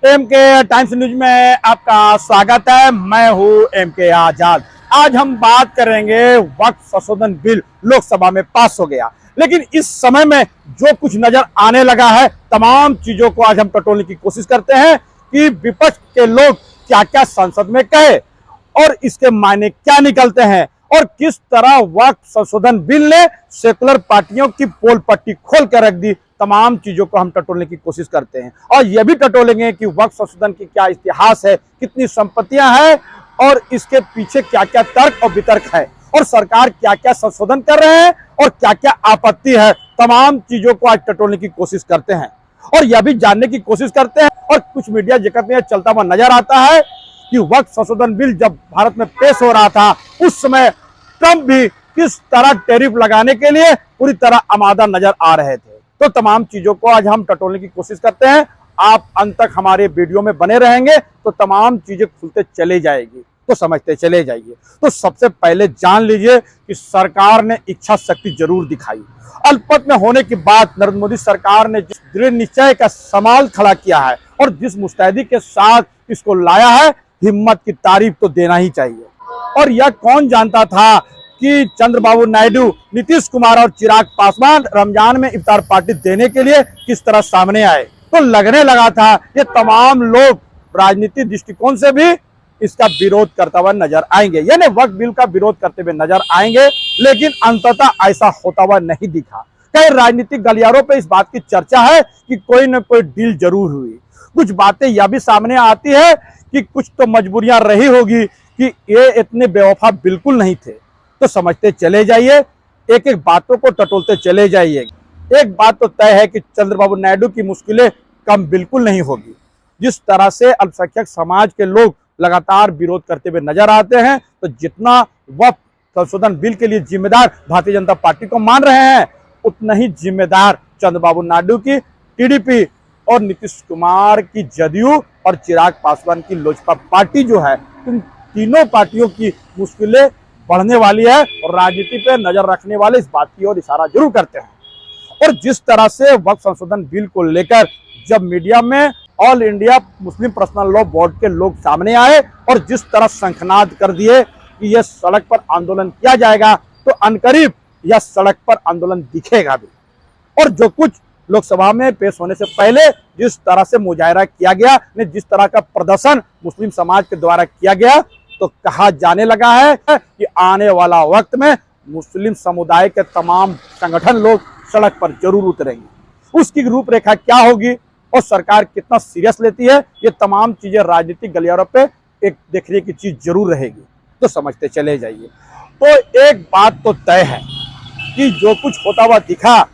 M के times news में आपका स्वागत है। मैं हूं एम के आजाद। आज हम बात करेंगे वक्फ संशोधन बिल लोकसभा में पास हो गया, लेकिन इस समय में जो कुछ नजर आने लगा है, तमाम चीजों को आज हम टटोलने की कोशिश करते हैं कि विपक्ष के लोग क्या क्या संसद में कहे और इसके मायने क्या निकलते हैं और किस तरह वक्फ संशोधन बिल ने सेकुलर पार्टियों की पोल पट्टी खोल कर रख दी। तमाम चीजों को हम टटोलने की कोशिश करते हैं और यह भी टटोलेंगे कि वक्फ संशोधन की क्या इतिहास है, कितनी संपत्तियां हैं और इसके पीछे क्या क्या तर्क और वितर्क है और सरकार क्या क्या संशोधन कर रहे हैं और क्या क्या आपत्ति है। तमाम चीजों को आज टटोलने की कोशिश करते हैं और यह भी जानने की कोशिश करते हैं। और कुछ मीडिया जगत में चलता हुआ नजर आता है कि वक्फ संशोधन बिल जब भारत में पेश हो रहा था, उस समय ट्रंप भी किस तरह टैरिफ लगाने के लिए पूरी तरह आमादा नजर आ रहे थे। तो तमाम चीजों को आज हम टटोलने की कोशिश करते हैं। आप अंत तक हमारे वीडियो में बने रहेंगे तो तमाम चीजें खुलते चले जाएगी, तो समझते चले जाइए। तो सबसे पहले जान लीजिए कि सरकार ने इच्छा शक्ति जरूर दिखाई। अल्पमत में होने के बाद नरेंद्र मोदी सरकार ने जिस दृढ़ निश्चय का सवाल खड़ा किया है और जिस मुस्तैदी के साथ इसको लाया है, हिम्मत की तारीफ तो देना ही चाहिए। और यह कौन जानता था कि चंद्रबाबू नायडू, नीतीश कुमार और चिराग पासवान रमजान में इफ्तार पार्टी देने के लिए किस तरह सामने आए। तो लगने लगा था ये तमाम लोग राजनीतिक दृष्टिकोण से भी इसका विरोध करता हुआ नजर आएंगे, यानी वक्फ बिल का विरोध करते हुए नजर आएंगे, लेकिन अंततः ऐसा होता हुआ नहीं दिखा। कई राजनीतिक गलियारों पे इस बात की चर्चा है कि कोई न कोई डील जरूर हुई। कुछ बातें यह भी सामने आती है कि कुछ तो मजबूरियां रही होगी कि ये इतने बेवफा बिल्कुल नहीं थे। तो समझते चले जाइए, एक एक बातों को टटोलते चले जाइए। एक बात तो तय है कि चंद्रबाबू नायडू की मुश्किलें कम बिल्कुल नहीं होगी। जिस तरह से अल्पसंख्यक समाज के लोग लगातार विरोध करते हुए नजर आते हैं, तो जितना वक्फ संशोधन बिल के लिए जिम्मेदार भारतीय जनता पार्टी को मान रहे हैं, उतना ही जिम्मेदार चंद्रबाबू नायडू की टीडीपी और नीतीश कुमार की जदयू और चिराग पासवान की लोजपा पार्टी जो है, इन तीनों पार्टियों की मुश्किलें बढ़ने वाली है और राजनीति पे नजर रखने वाले इस बात की ओर इशारा जरूर करते हैं। और जिस तरह से वक्फ संशोधन बिल को लेकर जब मीडिया में all India Muslim personal law board के लोग सामने आए और जिस तरह शंखनाद कर दिए कि यह सड़क पर आंदोलन किया जाएगा, तो अनकरीब यह सड़क पर आंदोलन दिखेगा भी। और जो कुछ लोकसभा में पेश होने से पहले जिस तरह से मुजाहरा किया गया, जिस तरह का प्रदर्शन मुस्लिम समाज के द्वारा किया गया, तो कहा जाने लगा है कि आने वाला वक्त में मुस्लिम समुदाय के तमाम संगठन लोग सड़क पर जरूर उतरेंगे। उसकी रूपरेखा क्या होगी और सरकार कितना सीरियस लेती है, ये तमाम चीजें राजनीतिक गलियारों पे एक देखने की चीज जरूर रहेगी। तो समझते चले जाइए। तो एक बात तो तय है कि जो कुछ होता हुआ दिखा,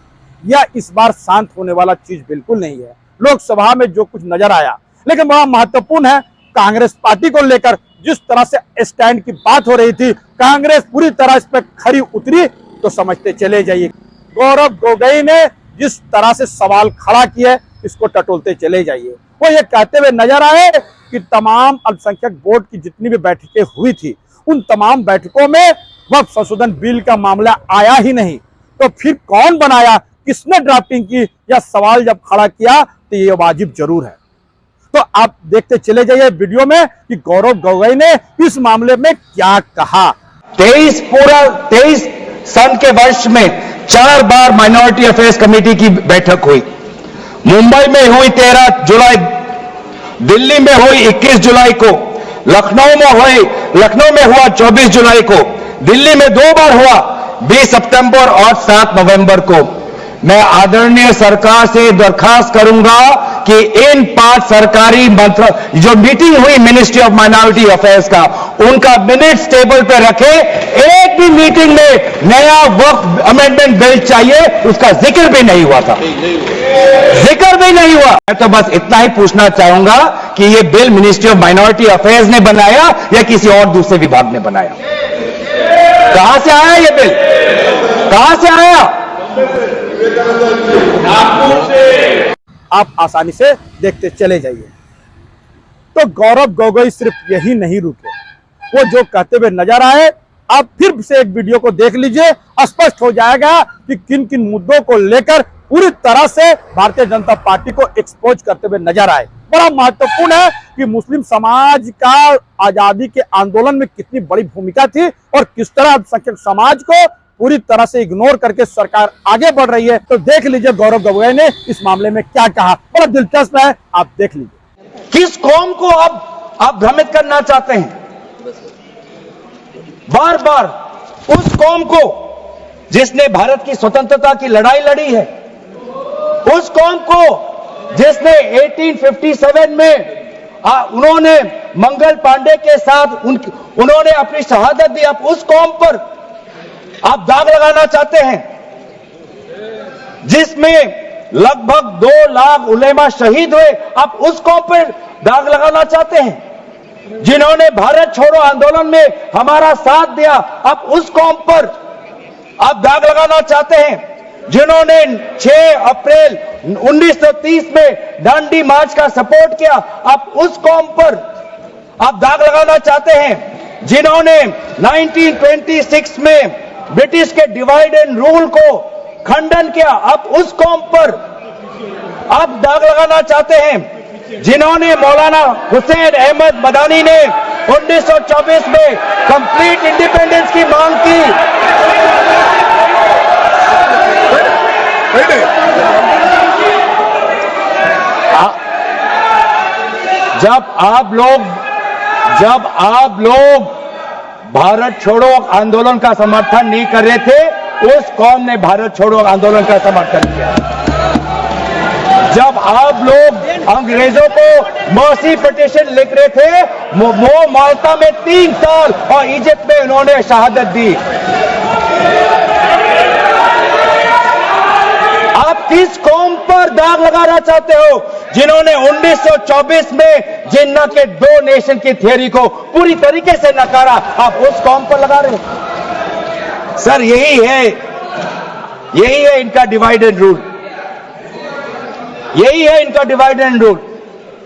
यह इस बार शांत होने वाला चीज बिल्कुल नहीं है। लोकसभा में जो कुछ नजर आया, लेकिन बड़ा महत्वपूर्ण है, कांग्रेस पार्टी को लेकर जिस तरह से स्टैंड की बात हो रही थी, कांग्रेस पूरी तरह इस पर खरी उतरी। तो समझते चले जाइए। गौरव गोगोई ने जिस तरह से सवाल खड़ा किया, इसको टटोलते चले जाइए। वो ये कहते हुए नजर आए कि तमाम अल्पसंख्यक बोर्ड की जितनी भी बैठकें हुई थी, उन तमाम बैठकों में वक्फ संशोधन बिल का मामला आया ही नहीं। तो फिर कौन बनाया, किसने ड्राफ्टिंग की, यह सवाल जब खड़ा किया तो ये वाजिब जरूर है। तो आप देखते चले जाइए वीडियो में कि गौरव गोगोई ने इस मामले में क्या कहा। 23 सन के वर्ष में 4 बार माइनॉरिटी अफेयर्स कमेटी की बैठक हुई। मुंबई में हुई 13 जुलाई, दिल्ली में हुई 21 जुलाई को, लखनऊ में हुआ 24 जुलाई को, दिल्ली में 2 बार हुआ, 20 सितंबर और 7 नवंबर को। मैं आदरणीय सरकार से दरखास्त करूंगा कि इन 5 सरकारी मंत्र जो मीटिंग हुई मिनिस्ट्री ऑफ माइनॉरिटी अफेयर्स का, उनका मिनट्स टेबल पे रखे। एक भी मीटिंग में नया वक्फ अमेंडमेंट बिल चाहिए, उसका जिक्र भी नहीं हुआ था, जिक्र भी नहीं हुआ। मैं तो बस इतना ही पूछना चाहूंगा कि ये bill ministry of minority affairs ने बनाया या किसी और दूसरे विभाग ने बनाया? कहां से आया ये बिल, कहां से आया? आप आसानी से देखते चले जाइए। तो गौरव गोगोई सिर्फ यही नहीं रुके, वो जो कहते हुए नजर आए, आप फिर से एक वीडियो को देख लीजिए, स्पष्ट हो जाएगा कि किन किन मुद्दों को लेकर पूरी तरह से भारतीय जनता पार्टी को एक्सपोज करते हुए नजर आए। बड़ा महत्वपूर्ण है कि मुस्लिम समाज का आजादी के आंदोलन में कितनी बड़ी भूमिका थी और किस तरह अल्पसंख्यक समाज को पूरी तरह से इग्नोर करके सरकार आगे बढ़ रही है। तो देख लीजिए गौरव गगोई ने इस मामले में क्या कहा, बड़ा दिलचस्प है, आप देख लीजिए। किस कौम को आप भ्रमित करना चाहते हैं? बार बार उस कौम को जिसने भारत की स्वतंत्रता की लड़ाई लड़ी है, उस कौम को जिसने 1857 में उन्होंने मंगल पांडे के साथ उन्होंने अपनी शहादत दी, आप उस कौम पर आप दाग लगाना चाहते हैं जिसमें लगभग 2 लाख उलेमा शहीद हुए, आप उस कौम पर दाग लगाना चाहते हैं जिन्होंने भारत छोड़ो आंदोलन में हमारा साथ दिया, आप उस कौम पर आप दाग लगाना चाहते हैं जिन्होंने 6 अप्रैल 1930 में दांडी मार्च का सपोर्ट किया, आप उस कौम पर आप दाग लगाना चाहते हैं जिन्होंने 1926 में ब्रिटिश के डिवाइड एंड रूल को खंडन किया, आप उस कौम पर आप दाग लगाना चाहते हैं जिन्होंने मौलाना हुसैन अहमद मदानी ने 1924 में कंप्लीट इंडिपेंडेंस की मांग की। जब आप लोग भारत छोड़ो आंदोलन का समर्थन नहीं कर रहे थे, उस कौम ने भारत छोड़ो आंदोलन का समर्थन किया। जब आप लोग अंग्रेजों को मर्सी पिटीशन लिख रहे थे, वो माल्टा में 3 साल और इजिप्ट में उन्होंने शहादत दी। आप किस कौम पर दाग लगाना चाहते हो जिन्होंने 1924 में जिन्ना के 2 नेशन की थियरी को पूरी तरीके से नकारा, आप उस कौम पर लगा रहे हो? सर यही है इनका डिवाइड एंड रूल, यही है इनका डिवाइड एंड रूल।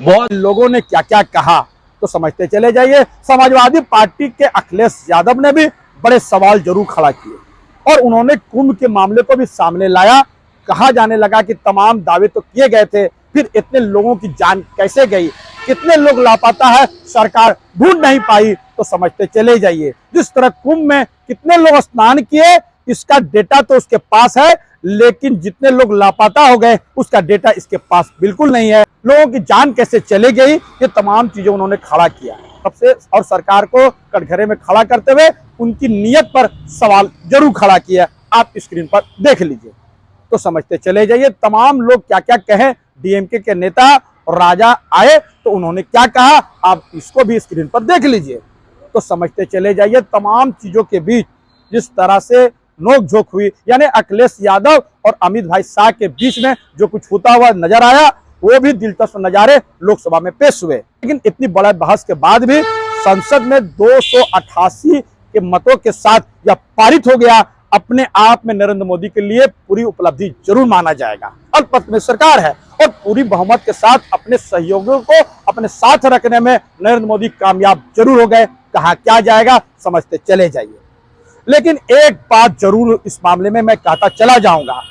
बहुत लोगों ने क्या क्या कहा तो समझते चले जाइए। समाजवादी पार्टी के अखिलेश यादव ने भी बड़े सवाल जरूर खड़ा किए और उन्होंने कुंभ के मामले को भी सामने लाया। कहा जाने लगा कि तमाम दावे तो किए गए थे, फिर इतने लोगों की जान कैसे गई, कितने लोग लापता है, सरकार ढूंढ नहीं पाई, तो समझते चले जाइए। जिस तरह कुंभ में कितने लोग स्नान किए इसका डेटा तो उसके पास है, लेकिन जितने लोग लापता हो गए उसका डेटा इसके पास बिल्कुल नहीं है। लोगों की जान कैसे चली गई, ये तमाम चीजें उन्होंने खड़ा किया सबसे, और सरकार को कटघरे में खड़ा करते हुए उनकी नीयत पर सवाल जरूर खड़ा किया। आप स्क्रीन पर देख लीजिए तो समझते चले जाइए तमाम लोग क्या क्या कहे। डीएमके के नेता और राजा आए तो उन्होंने क्या कहा, आप इसको भी स्क्रीन पर देख लीजिए तो समझते चले जाइए। तमाम चीजों के बीच जिस तरह से नोकझोंक हुई, यानी अखिलेश यादव और अमित भाई शाह के बीच में जो कुछ होता हुआ नजर आया, वो भी दिलचस्प नजारे लोकसभा में पेश हुए। लेकिन इतनी बड़ा बहस के बाद भी संसद में 288 के मतों के साथ यह पारित हो गया। अपने आप में नरेंद्र मोदी के लिए पूरी उपलब्धि जरूर माना जाएगा। अल्पमत में सरकार है और पूरी बहुमत के साथ अपने सहयोगियों को अपने साथ रखने में नरेंद्र मोदी कामयाब जरूर हो गए। कहा क्या जाएगा समझते चले जाइए। लेकिन एक बात जरूर इस मामले में मैं कहता चला जाऊंगा,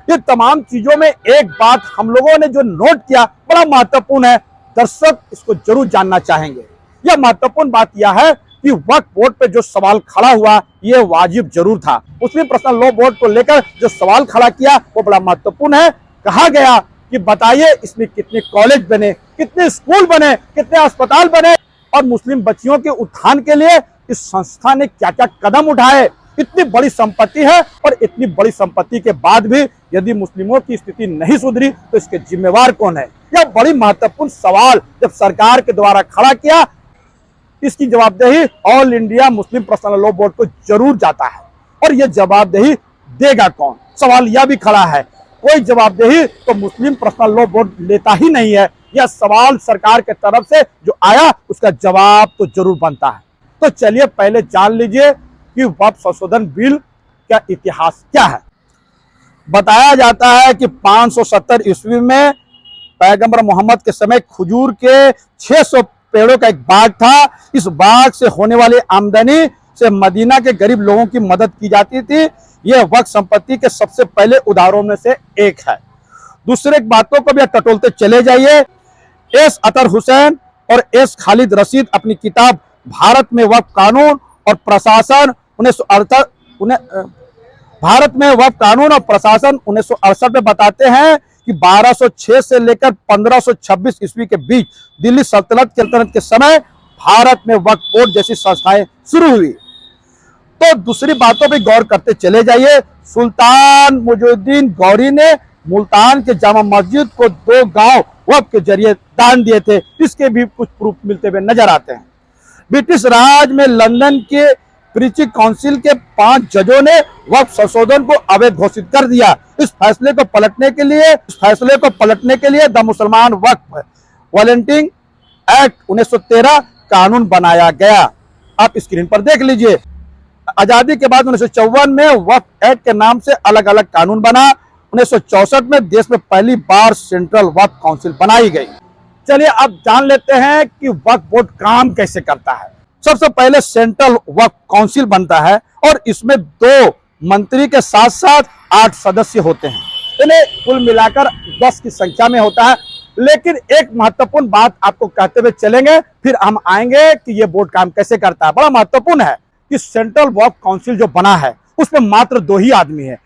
ये तमाम चीजों में एक बात हम लोगों ने जो नोट किया बड़ा महत्वपूर्ण है, दर्शक इसको जरूर जानना चाहेंगे। यह महत्वपूर्ण बात यह है कि वक्फ बोर्ड पे जो सवाल खड़ा हुआ ये वाजिब जरूर था। मुस्लिम पर्सनल लॉ बोर्ड को लेकर जो सवाल खड़ा किया वो बड़ा महत्वपूर्ण है। कहा गया कि बताइए इसमें कितने कॉलेज बने, कितने स्कूल बने, कितने अस्पताल बने और मुस्लिम बच्चियों के उत्थान के लिए इस संस्था ने क्या क्या कदम उठाए। इतनी बड़ी संपत्ति है और इतनी बड़ी संपत्ति के बाद भी यदि मुस्लिमों की स्थिति नहीं सुधरी तो इसके जिम्मेवार कौन है। यह बड़ी महत्वपूर्ण सवाल जब सरकार के द्वारा खड़ा किया, इसकी जवाबदेही all India Muslim personal law board को जरूर जाता है और यह जवाबदेही देगा कौन। सवाल यह भी खड़ा है, कोई जवाबदेही तो मुस्लिम पर्सनल लॉ बोर्ड लेता ही नहीं है। यह सवाल सरकार के तरफ से जो आया उसका जवाब तो जरूर बनता है। तो चलिए पहले जान लीजिए कि वक्फ संशोधन बिल का इतिहास क्या है। बताया जाता है कि 570 ईस्वी में पैगंबर मोहम्मद के समय खजूर के 600 पेड़ों का एक बाग था। इस बाग से होने वाली आमदनी से मदीना के गरीब लोगों की मदद की जाती थी। यह वक्फ संपत्ति के सबसे पहले उदाहरणों में से एक है। दूसरे बातों को भी टटोलते चले जाइए। एस अतर हुसैन और एस खालिद रशीद अपनी किताब भारत में वक्फ कानून और प्रशासन 1968 भारत में वक्फ कानून और प्रशासन 1968 में बताते हैं कि 1206 से लेकर 1526 ईस्वी के बीच दिल्ली सल्तनत के समय भारत में वक्फ बोर्ड जैसी संस्थाएं शुरू हुई। तो दूसरी बातों पर गौर करते चले जाइए। सुल्तान मुइजुद्दीन गौरी ने मुल्तान के जामा मस्जिद को 2 गांव वक्फ के जरिए दान दिए थे। इसके भी कुछ प्रूफ मिलते हुए नजर आते हैं। ब्रिटिश राज में लंदन के प्रीची काउंसिल के 5 जजों ने वक्फ संशोधन को अवैध घोषित कर दिया। इस फैसले को पलटने के लिए द मुसलमान वक्फ वॉलंटिंग एक्ट 1913 कानून बनाया गया। आप स्क्रीन पर देख लीजिए। आजादी के बाद 1954 में वक्फ एक्ट के नाम से अलग अलग कानून बना। 1964 में देश में पहली बार सेंट्रल वक्फ काउंसिल बनाई गई। चलिए अब जान लेते हैं कि वक्फ बोर्ड काम कैसे करता है। सबसे पहले सेंट्रल वक्फ काउंसिल बनता है और इसमें 2 मंत्री के साथ साथ 8 सदस्य होते हैं। इन्हें कुल मिलाकर 10 की संख्या में होता है। लेकिन एक महत्वपूर्ण बात आपको कहते हुए चलेंगे, फिर हम आएंगे कि यह बोर्ड काम कैसे करता है। बड़ा महत्वपूर्ण है कि सेंट्रल वक्फ काउंसिल जो बना है उसमें मात्र 2 ही आदमी है।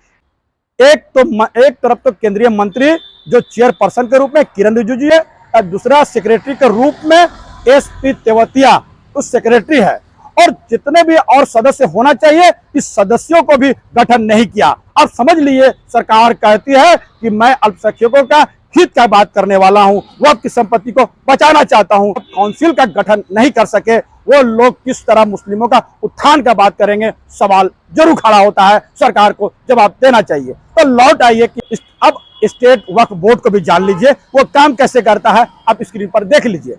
एक तरफ तो केंद्रीय मंत्री जो चेयरपर्सन के रूप में किरण रिजिजू है और दूसरा सेक्रेटरी के रूप में एसपी तेवतिया उस सेक्रेटरी है। और जितने भी और सदस्य होना चाहिए इस सदस्यों को भी गठन नहीं किया। अब समझ लीजिए सरकार कहती है कि मैं अल्पसंख्यकों का हित का बात करने वाला हूं, वक्फ की संपत्ति को बचाना चाहता हूं। काउंसिल का गठन नहीं कर सके वो लोग किस तरह मुस्लिमों का उत्थान का बात करेंगे, सवाल जरूर खड़ा होता है। सरकार को जवाब देना चाहिए। तो लौट आइए कि अब स्टेट वक्फ बोर्ड को भी जान लीजिए वो काम कैसे करता है। आप स्क्रीन पर देख लीजिए।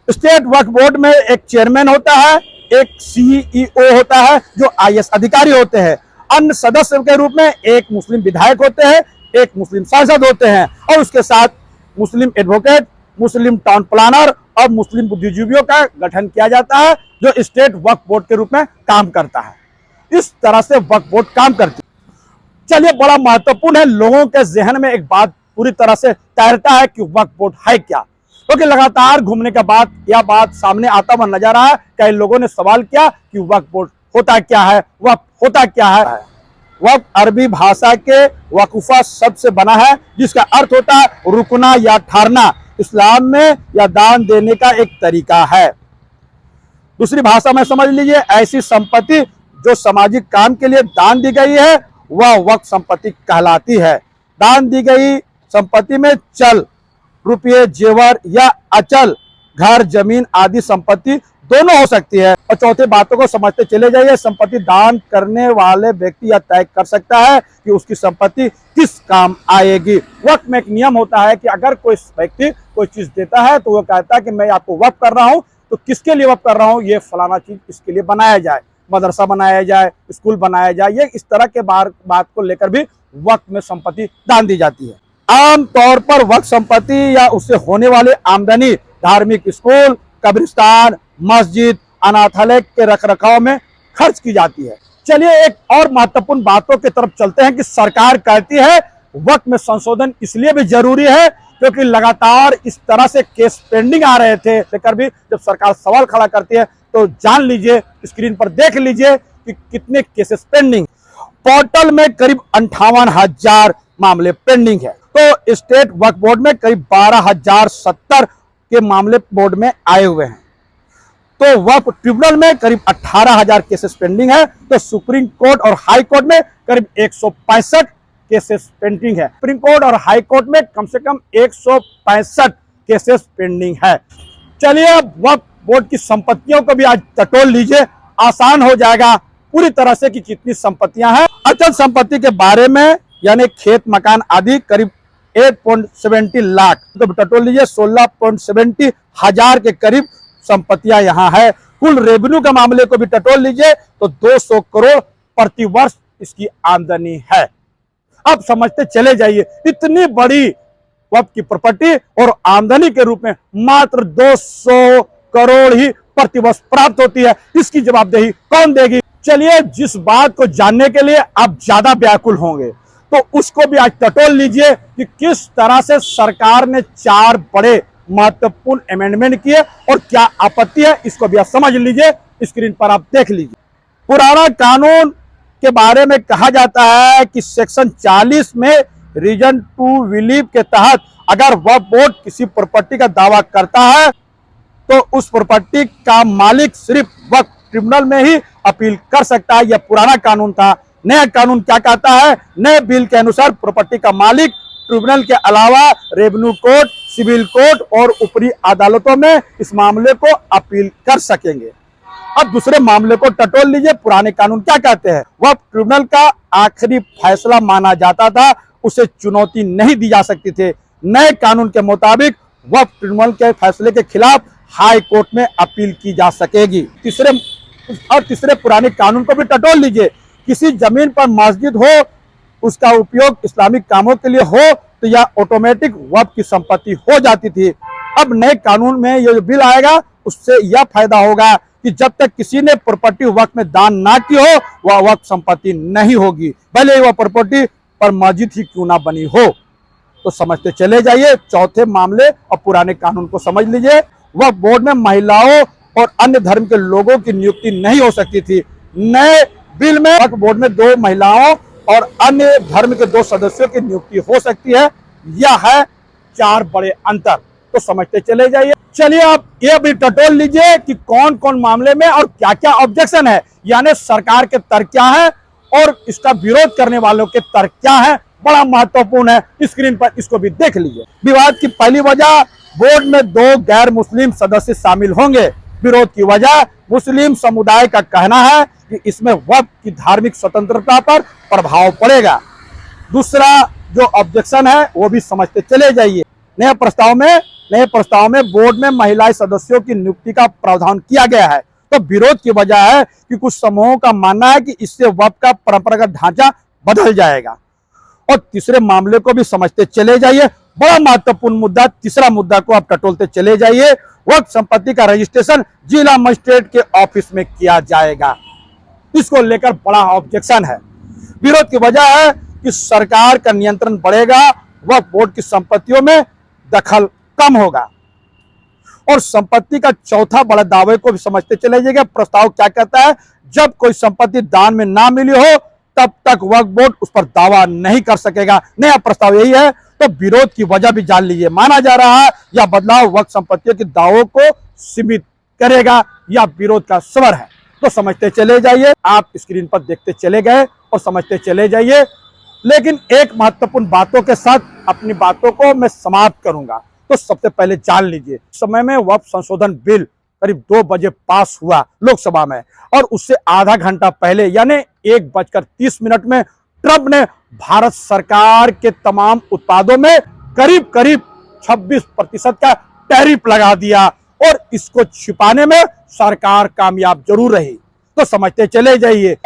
स्टेट वक्फ बोर्ड में एक चेयरमैन होता है, एक सीईओ होता है जो आईएएस अधिकारी होते हैं। अन्य सदस्य के रूप में एक मुस्लिम विधायक होते हैं, एक मुस्लिम सांसद होते हैं और उसके साथ मुस्लिम एडवोकेट, मुस्लिम टाउन प्लानर और मुस्लिम बुद्धिजीवियों का गठन किया जाता है जो स्टेट वक्फ बोर्ड के रूप में काम करता है। इस तरह से वक्फ बोर्ड काम करती है। चलिए बड़ा महत्वपूर्ण है, लोगों के जहन में एक बात पूरी तरह से तैरता है कि वक्फ बोर्ड है क्या। क्योंकि लगातार घूमने के बाद यह बात सामने आता हुआ नजर आया। कई लोगों ने सवाल किया कि वक्फ बोर्ड होता क्या है, वक्फ होता क्या है। वक्फ अरबी भाषा के वकूफा शब्द से बना है जिसका अर्थ होता है रुकना या ठहरना। इस्लाम में यह दान देने का एक तरीका है। दूसरी भाषा में समझ लीजिए, ऐसी संपत्ति जो सामाजिक काम के लिए दान दी गई है वह वक्फ संपत्ति कहलाती है। दान दी गई संपत्ति में चल रुपये, जेवर या अचल घर, जमीन आदि संपत्ति दोनों हो सकती है। और चौथे बातों को समझते चले जाइए। संपत्ति दान करने वाले व्यक्ति यह तय कर सकता है कि उसकी संपत्ति किस काम आएगी। वक्फ में एक नियम होता है कि अगर कोई व्यक्ति कोई चीज देता है तो वो कहता है कि मैं आपको वक्फ कर रहा हूं, तो किसके लिए वक्फ कर रहा हूं, ये फलाना चीज इसके लिए बनाया जाए, मदरसा बनाया जाए, स्कूल बनाया जाए। ये इस तरह के बात को लेकर भी वक्फ में संपत्ति दान दी जाती है। आमतौर पर वक्फ संपत्ति या उससे होने वाले आमदनी धार्मिक स्कूल, कब्रिस्तान, मस्जिद, अनाथालय के रखरखाव में खर्च की जाती है। चलिए एक और महत्वपूर्ण बातों की तरफ चलते हैं कि सरकार कहती है वक्फ में संशोधन इसलिए भी जरूरी है क्योंकि लगातार इस तरह से केस पेंडिंग आ रहे थे। लेकर भी जब सरकार सवाल खड़ा करती है तो जान लीजिए, स्क्रीन पर देख लीजिए कि कितने केसेस पेंडिंग। पोर्टल में करीब 58,000 मामले पेंडिंग है। तो स्टेट वक्फ बोर्ड में करीब 12,070 के मामले बोर्ड में आए हुए हैं। तो वक्फ ट्रिब्यूनल में करीब 18,000 केसेस पेंडिंग है। तो सुप्रीम कोर्ट और हाई कोर्ट में करीब 165 केसेस पेंडिंग है। सुप्रीम कोर्ट और हाई कोर्ट में कम से कम 165 केसेस पेंडिंग है। चलिए अब वक्फ बोर्ड की संपत्तियों को भी आज टटोल लीजिए, आसान हो जाएगा पूरी तरह से कि कितनी संपत्तियां हैं। अचल संपत्ति के बारे में यानी खेत, मकान आदि करीब 8.70 लाख, तो टटोल लीजिए 16.70 हजार के करीब संपत्तियां यहां है। कुल रेवेन्यू के मामले को भी टटोल लीजिए तो 200 करोड़ प्रति वर्ष इसकी आमदनी है। अब समझते चले जाइए, इतनी बड़ी वक्फ की प्रॉपर्टी और आमदनी के रूप में मात्र 200 करोड़ ही प्रति वर्ष प्राप्त होती है। इसकी जवाबदेही कौन देगी? चलिए जिस बात को जानने के लिए आप ज्यादा व्याकुल होंगे तो उसको भी आज टटोल लीजिए कि किस तरह से सरकार ने 4 बड़े महत्वपूर्ण अमेंडमेंट किए और क्या आपत्ति है, इसको भी आप समझ लीजिए। स्क्रीन पर आप देख लीजिए। पुराना कानून के बारे में कहा जाता है कि सेक्शन 40 में रीजन टू बिलीव के तहत अगर वह बोर्ड किसी प्रॉपर्टी का दावा करता है तो उस प्रॉपर्टी का मालिक सिर्फ वक्फ ट्रिब्यूनल में ही अपील कर सकता है। यह पुराना कानून था। नया कानून क्या कहता है? नए बिल के अनुसार प्रॉपर्टी का मालिक ट्रिब्यूनल के अलावा रेवेन्यू कोर्ट, सिविल कोर्ट और ऊपरी अदालतों में इस मामले को अपील कर सकेंगे। अब दूसरे मामले को टटोल लीजिए। पुराने कानून क्या कहते हैं? वह ट्रिब्यूनल का आखिरी फैसला माना जाता था, उसे चुनौती नहीं दी जा सकती थी। नए कानून के मुताबिक वह ट्रिब्यूनल के फैसले के खिलाफ हाई कोर्ट में अपील की जा सकेगी। तीसरे पुराने कानून को भी टटोल लीजिए। किसी जमीन पर मस्जिद हो, उसका उपयोग इस्लामिक कामों के लिए हो तो यह ऑटोमेटिक वक्फ की संपत्ति हो जाती थी। अब नए कानून में ये जो बिल आएगा उससे यह फायदा होगा कि जब तक किसी ने प्रॉपर्टी वक्फ में दान ना की हो वह वक्फ संपत्ति नहीं होगी, भले ही वह प्रॉपर्टी पर मस्जिद ही क्यों ना बनी हो। तो समझते चले जाइए। चौथे मामले और पुराने कानून को समझ लीजिए। वह बोर्ड में महिलाओं और अन्य धर्म के लोगों की नियुक्ति नहीं हो सकती थी। नए बिल में वक्फ बोर्ड में 2 महिलाओं और अन्य धर्म के 2 सदस्यों की नियुक्ति हो सकती है। यह है 4 बड़े अंतर। तो समझते चले जाइए। चलिए आप ये भी टटोल लीजिए कि कौन कौन मामले में और क्या क्या ऑब्जेक्शन है, यानी सरकार के तर्क क्या है और इसका विरोध करने वालों के तर्क क्या है। बड़ा महत्वपूर्ण है। स्क्रीन पर इसको भी देख लीजिए। विवाद की पहली वजह, बोर्ड में 2 गैर मुस्लिम सदस्य शामिल होंगे। विरोध की वजह, मुस्लिम समुदाय का कहना है कि इसमें वक्फ की धार्मिक स्वतंत्रता पर प्रभाव पड़ेगा। दूसरा जो ऑब्जेक्शन है वो भी समझते चले जाइए। नए प्रस्ताव में बोर्ड में महिला सदस्यों की नियुक्ति का प्रावधान किया गया है। तो विरोध की वजह है कि कुछ समूहों का मानना है कि इससे वक्फ का परंपरागत ढांचा बदल जाएगा। और तीसरे मामले को भी समझते चले जाइए। बड़ा महत्वपूर्ण मुद्दा, तीसरा मुद्दा को आप टटोलते चले जाइए। वक्फ संपत्ति का रजिस्ट्रेशन जिला मजिस्ट्रेट के ऑफिस में किया जाएगा। इसको लेकर बड़ा ऑब्जेक्शन है। विरोध की वजह है कि सरकार का नियंत्रण बढ़ेगा, वक्फ बोर्ड की संपत्तियों में दखल कम होगा। और संपत्ति का चौथा बड़ा दावे को भी समझते चले जाइए। प्रस्ताव क्या कहता है? जब कोई संपत्ति दान में ना मिली हो तब तक वक्फ बोर्ड उस पर दावा नहीं कर सकेगा। नया प्रस्ताव यही है। तो विरोध की वजह भी जान लीजिए। माना जा रहा है यह बदलाव वक्फ संपत्तियों के दावों को सीमित करेगा या विरोध का स्वर है। तो समझते चले जाइए। आप स्क्रीन पर देखते चले गए और समझते चले जाइए। लेकिन एक महत्वपूर्ण बातों के साथ अपनी बातों को मैं समाप्त करूंगा। तो सबसे पहले जान लीजिए, समय में वक्फ संशोधन बिल करीब 2 बजे पास हुआ लोकसभा में और उससे आधा घंटा पहले यानी 1:30 में ट्रंप ने भारत सरकार के तमाम उत्पादों में करीब 26% का टैरिफ लगा दिया और इसको छिपाने में सरकार कामयाब जरूर रही। तो समझते चले जाइए।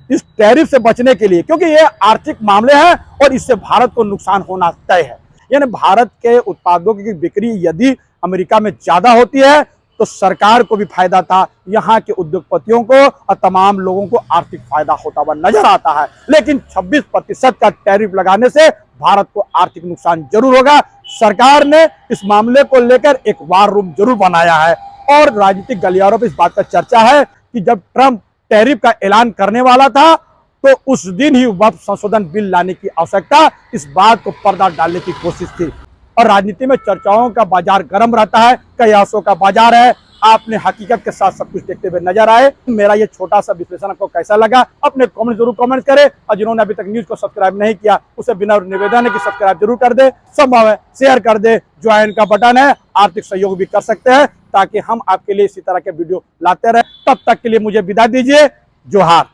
इस टैरिफ से बचने के लिए, क्योंकि ये आर्थिक मामले हैं और इससे भारत को नुकसान होना तय है, यानी भारत के उत्पादों की बिक्री यदि अमेरिका में ज्यादा होती है तो सरकार को भी फायदा था, यहाँ के उद्योगपतियों को और तमाम लोगों को आर्थिक फायदा होता हुआ नजर आता है। लेकिन 26% का टैरिफ लगाने से भारत को आर्थिक नुकसान जरूर होगा। सरकार ने इस मामले को लेकर एक वार रूम जरूर बनाया है और राजनीतिक गलियारों पर इस बात का चर्चा है कि जब ट्रंप टैरिफ का ऐलान करने वाला था तो उस दिन ही वक्फ संशोधन बिल लाने की आवश्यकता, इस बात को पर्दा डालने की कोशिश थी। और राजनीति में चर्चाओं का बाजार गर्म रहता है, कयासों का बाजार है। आपने हकीकत के साथ सब कुछ देखते हुए नजर आए। मेरा ये छोटा सा विश्लेषण आपको कैसा लगा अपने कमेंट जरूर कमेंट करें और जिन्होंने अभी तक न्यूज को सब्सक्राइब नहीं किया उसे बिना निवेदन है कि सब्सक्राइब जरूर कर दे, संभव है शेयर कर दे, ज्वाइन का बटन है, आर्थिक सहयोग भी कर सकते हैं ताकि हम आपके लिए इसी तरह के वीडियो लाते रहे। तब तक के लिए मुझे विदा दीजिए। जोहार।